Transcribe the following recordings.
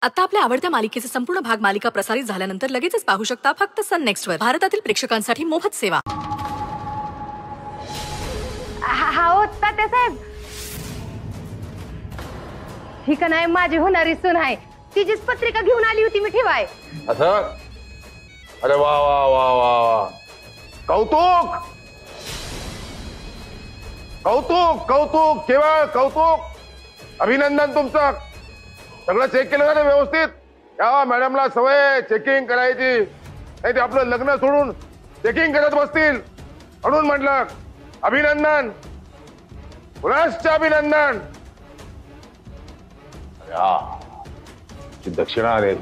आता आपल्या आवडत्या मालिकेचे संपूर्ण भाग मालिका प्रसारित झाल्यानंतर लगेचच पाहू शकता फक्त सन नेक्स्ट वर. भारतातील प्रेक्षकांसाठी मोफत सेवा. हो तात्यासाहेब, ही का नाही माझी होणारी सून आहे, तिचीच पत्रिका घेऊन आली होती मी ठेवाय. असं? अरे वा वा वा वा वा, कौतुक कौतुक कौतुक, केवळ कौतुक. अभिनंदन तुमचं. सगळं चेक केलं ना व्यवस्थित? या मॅडमला सवय चेकिंग करायची, नाही ते आपलं लग्न सोडून चेकिंग करत बसतील, म्हणून म्हटलं अभिनंदन, पुनश्च अभिनंदन. दक्षिणा आली.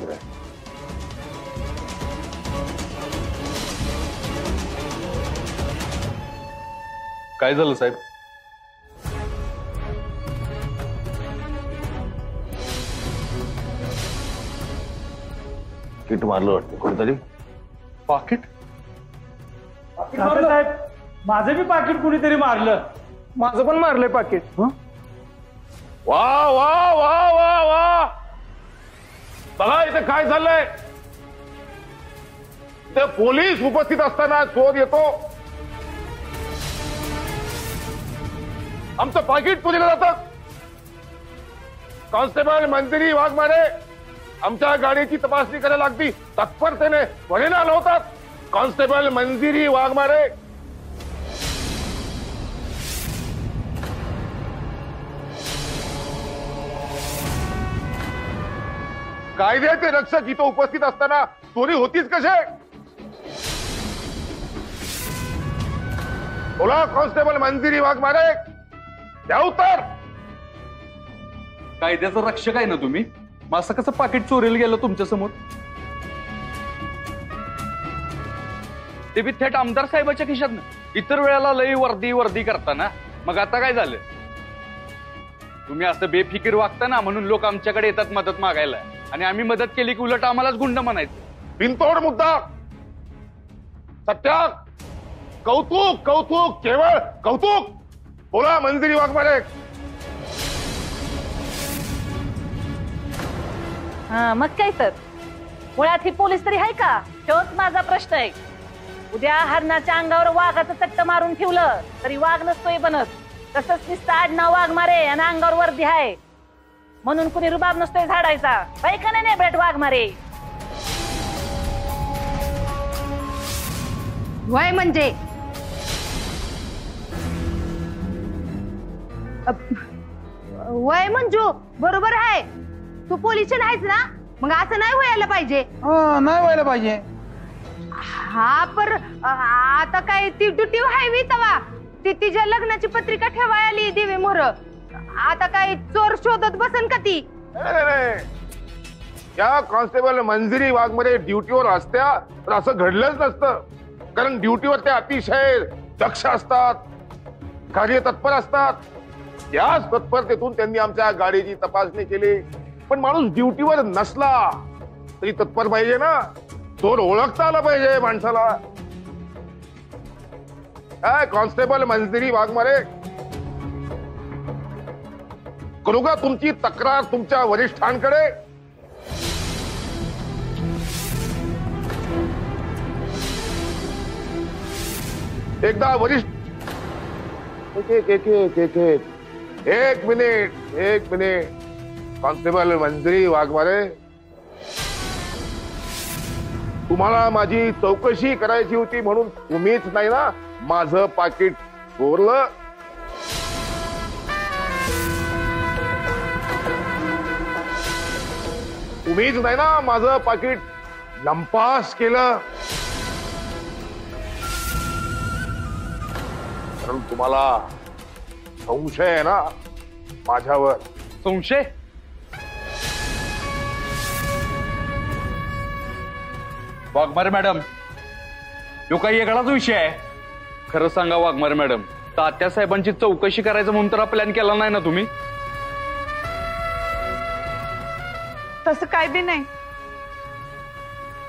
काय झालं साहेब? किट मारलं वाटतं कोणतरी. पाकिट? साहेब, माझं बी पाकिट कुणीतरी मारलं. माझं पण मारलंय पाकिट. वा वा वा वा वा, बघा इथे काय झालंय. इथे पोलीस उपस्थित असताना शोध येतो, आमचं पाकिट चोरीला जातं. कॉन्स्टेबल मंजिरी वाघमारे आमच्या गाडीची तपासणी करायला अगदी तत्परतेने वळीला लावतात. कॉन्स्टेबल मंजिरी वाघमारे. कायद्याचे रक्षक इथं उपस्थित असताना चोरी होतीच कसे? बोला कॉन्स्टेबल मंजिरी वाघमारे, द्या उत्तर. कायद्याचं रक्षक आहे ना तुम्ही, मग असं कसं पाकिट चोरीला गेलं तुमच्या समोर? ते बी थेट आमदार साहेबाच्या खिशात ना. इतर वेळेला लई वर्दी वर्दी करताना, मग आता काय झालं? तुम्ही असं बेफिकीर वागता ना, म्हणून लोक आमच्याकडे येतात मदत मागायला, आणि आम्ही मदत केली की उलट आम्हालाच गुंड म्हणायचं. बिनतोड मुद्दा. सत्या, कौतुक कौतुक, केवळ कौतुक. बोला मंजिरी वाघमारे. हा मग काय तर, मुळात ही पोलीस तरी आहे का? तोच माझा प्रश्न आहे. उद्या हरणाच्या अंगावर वाघाचं चट्ट मारून ठेवलं तरी वाघ नसतोय बनत. तसंच नुसतं आडनाव वाघमारे आणि अंगावर वर्दी आहे म्हणून कुणी रुबाब नसतोय झाडायचा. बाई का नाही भेट वाघमारे? वय म्हणजे वय मंजू बरोबर आहे. तू पोलीस आहेस ना, मग असं नाही व्हायला पाहिजे. नाही व्हायला पाहिजे. हा पर आता काय ती ड्युटी आहे तवा ती तिच्या लग्नाची पत्रिका ठेवायला आली देवी मोर. आता काय चोर शोधत बसन का ती? या कॉन्स्टेबल मंजिरी वाघमारे ड्युटीवर असत्या तर असं घडलंच नसतं. कारण ड्युटीवर ते अतिशय दक्ष असतात, कार्यतत्पर असतात. याच तत्परतेतून त्यांनी आमच्या गाडीची तपासणी केली. पण माणूस ड्युटीवर नसला तरी तत्पर पाहिजे ना, चोर ओळखता आला पाहिजे माणसाला. काय कॉन्स्टेबल मंजिरी वाघमारे, करू का तुमची तक्रार तुमच्या वरिष्ठांकडे? एकदा वरिष्ठ. एक मिनिट. कॉन्स्टेबल मंजिरी वाघमारे, तुम्हाला माझी चौकशी करायची होती म्हणून तुम्हीच नाही ना माझं पाकिट चोरलं? तुम्हीच नाही ना माझं पाकिट लंपास केलं? कारण तुम्हाला संशय आहे ना माझ्यावर. संशय? वाघमारे मॅडम, यो काही वेगळाच विषय आहे. खरं सांगा वाघमारे मॅडम, तात्या साहेबांची चौकशी करायचं म्हणून तर प्लॅन केला नाही ना तुम्ही? तसं काय बी नाही.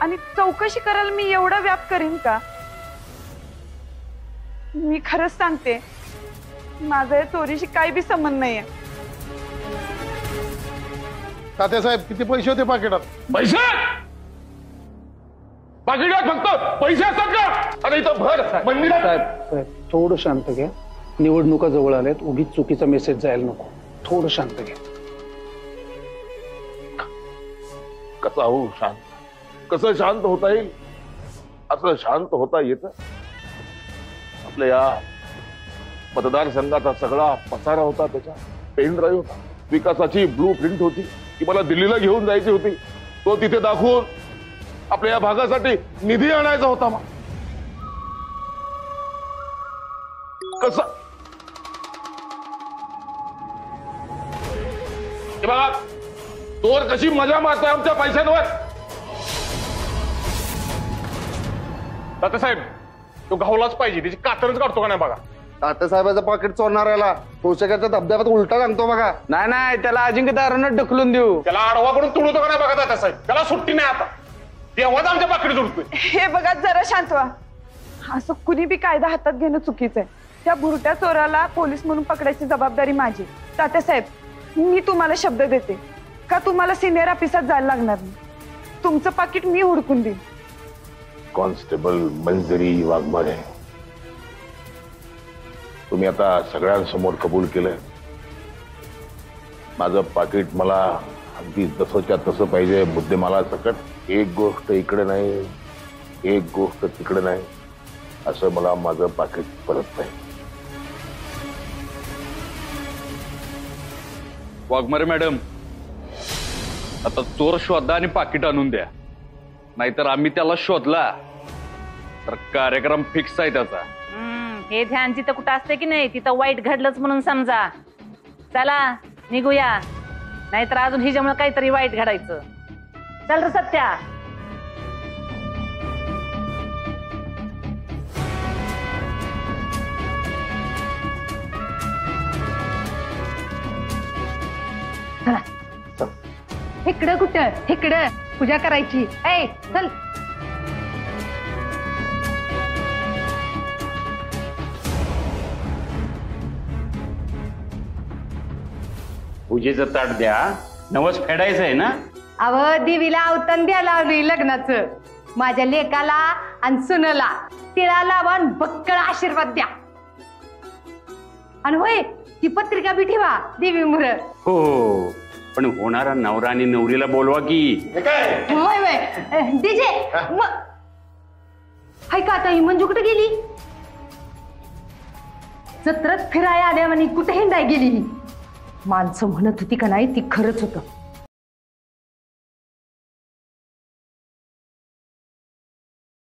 आणि चौकशी करायला मी एवढा व्याप करीन का? मी खरंच सांगते, माझा या चोरीशी काही बी संबंध नाहीये. तात्यासाहेब किती पैसे होते पाकिटात? पैसे पाकिटात फक्त पैसे असतात का? अरे इथं भर मंदिरात. साहेब थोडं शांत घ्या. निवडणुका जवळ आल्यात, उगीच चुकीचा मेसेज जायला नको. थोडं शांत घ्या. कसा हो शांत? कसं शांत होता येईल? असं शांत होता येतं? आपल्या या मतदारसंघाचा सगळा पसारा होता, त्याच्या पेन ड्राईव्ह होता, विकासाची ब्लू प्रिंट होती की मला दिल्लीला घेऊन जायची होती. तो तिथे दाखवून आपल्या या भागासाठी निधी आणायचा होता. मग कसा? हे बघा, चोर कशी मजा मारतोय आमच्या पैशांवर. तात्यासाहेब तो घावलाच पाहिजे, त्याची कातरच काढतो का नाही बघा. तात्यासाहेबाचं पाकिट चोरणाऱ्याला पोषकाच्या धबधब्यात उलटा सांगतो बघा. नाही त्याला अजिंक्य दारानं ढकलून देऊ. त्याला आडवा करून तुडवतो का नाही बघा तात्यासाहेब. त्याला सुट्टी नाही आता. तेव्हाच आमच्या पाकिट जोडतोय. हे बघा जरा शांत व्हा. असं कुणी बी कायदा हातात घेणं चुकीचं आहे. त्या भुरट्या चोराला पोलीस म्हणून पकडायची जबाबदारी माझी. तात्यासाहेब मी तुम्हाला शब्द देते का तुम्हाला सिनियर ऑफिसात जायला लागणार नाही. तुमचं पाकिट मी हुडकून देईन. कॉन्स्टेबल मंजिरी वाघमारे, तुम्ही आता सगळ्यांसमोर कबूल केलंय माझं पाकिट मला अगदी जसंच्या तसं पाहिजे. मुद्दे मला सकट, एक गोष्ट इकडे नाही, एक गोष्ट तिकडे नाही, असं मला माझं पाकिट परत पाहिजे. वाघमारे मॅडम, आता चोर शोधा आणि पाकिट आणून द्या, नाहीतर आम्ही त्याला शोधला तर कार्यक्रम फिक्स आहे त्याचा. हे ध्यान जिथं कुठं असते की नाही तिथं वाईट घडलंच म्हणून समजा. चला निघूया, नाहीतर अजून हिच्यामुळे काहीतरी वाईट घडायचं. चल रे सत्या. इकडं कुठं? इकडं पूजा करायची. ए चल. पूजेचं ताट द्या, नवस फेडायचं आहे ना. अव देवीला अवतन द्यायला लावली लग्नाचं. माझ्या लेकाला आणि सुनला तिळा लावा आणि बक्कळ आशीर्वाद द्या. आणि होय ती पत्रिका बी ठेवा देवी मुर. हो, पण होणारा नवरा आणि नवरीला बोलवा की. होय होय डीजे. हाय का आता ही मंजू कुठे गेली? जत्रत फिराय आल्या आणि कुठे हिंडाय गेली? माणसं म्हणत होती का नाही ती खरंच होतं.